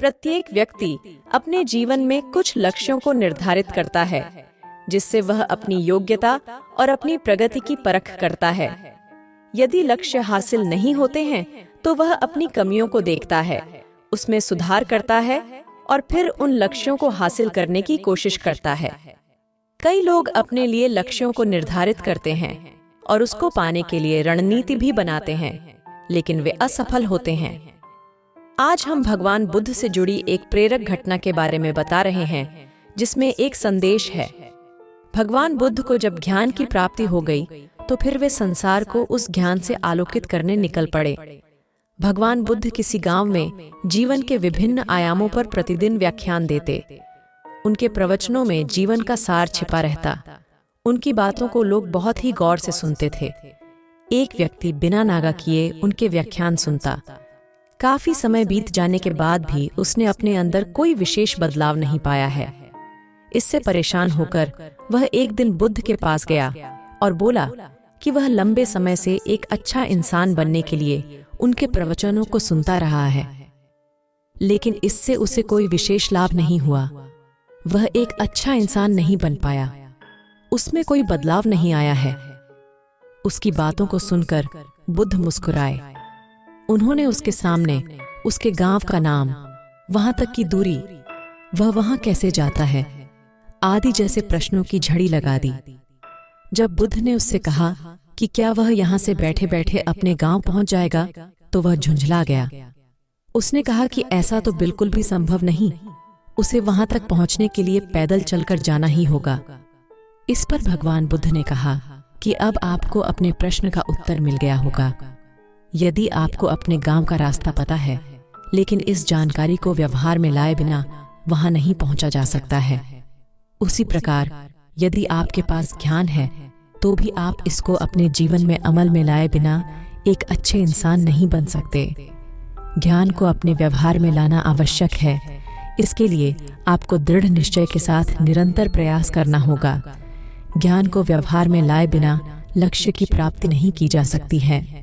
प्रत्येक व्यक्ति अपने जीवन में कुछ लक्ष्यों को निर्धारित करता है, जिससे वह अपनी योग्यता और अपनी प्रगति की परख करता है। यदि लक्ष्य हासिल नहीं होते हैं तो वह अपनी कमियों को देखता है, उसमें सुधार करता है और फिर उन लक्ष्यों को हासिल करने की कोशिश करता है। कई लोग अपने लिए लक्ष्यों को निर्धारित करते हैं और उसको पाने के लिए रणनीति भी बनाते हैं, लेकिन वे असफल होते हैं। आज हम भगवान बुद्ध से जुड़ी एक प्रेरक घटना के बारे में बता रहे हैं, जिसमें एक संदेश है। भगवान बुद्ध को जब ज्ञान की प्राप्ति हो गई तो फिर वे संसार को उस ज्ञान से आलोकित करने निकल पड़े। भगवान बुद्ध किसी गांव में जीवन के विभिन्न आयामों पर प्रतिदिन व्याख्यान देते। उनके प्रवचनों में जीवन का सार छिपा रहता। उनकी बातों को लोग बहुत ही गौर से सुनते थे। एक व्यक्ति बिना नागा किए उनके व्याख्यान सुनता। काफी समय बीत जाने के बाद भी उसने अपने अंदर कोई विशेष बदलाव नहीं पाया है। इससे परेशान होकर वह एक दिन बुद्ध के पास गया और बोला कि वह लंबे समय से एक अच्छा इंसान बनने के लिए उनके प्रवचनों को सुनता रहा है, लेकिन इससे उसे कोई विशेष लाभ नहीं हुआ। वह एक अच्छा इंसान नहीं बन पाया, उसमें कोई बदलाव नहीं आया है। उसकी बातों को सुनकर बुद्ध मुस्कुराए। उन्होंने उसके सामने उसके गांव का नाम, वहां तक की दूरी, वह वहां कैसे जाता है आदि जैसे प्रश्नों की झड़ी लगा दी। जब बुद्ध ने उससे कहा कि क्या वह यहाँ से बैठे बैठे अपने गांव पहुंच जाएगा, तो वह झुंझला गया। उसने कहा कि ऐसा तो बिल्कुल भी संभव नहीं, उसे वहां तक पहुंचने के लिए पैदल चलकर जाना ही होगा। इस पर भगवान बुद्ध ने कहा कि अब आपको अपने प्रश्न का उत्तर मिल गया होगा। यदि आपको अपने गांव का रास्ता पता है, लेकिन इस जानकारी को व्यवहार में लाए बिना वहां नहीं पहुंचा जा सकता है, उसी प्रकार यदि आपके पास ज्ञान है तो भी आप इसको अपने जीवन में अमल में लाए बिना एक अच्छे इंसान नहीं बन सकते। ज्ञान को अपने व्यवहार में लाना आवश्यक है। इसके लिए आपको दृढ़ निश्चय के साथ निरंतर प्रयास करना होगा। ज्ञान को व्यवहार में लाए बिना लक्ष्य की प्राप्ति नहीं की जा सकती है।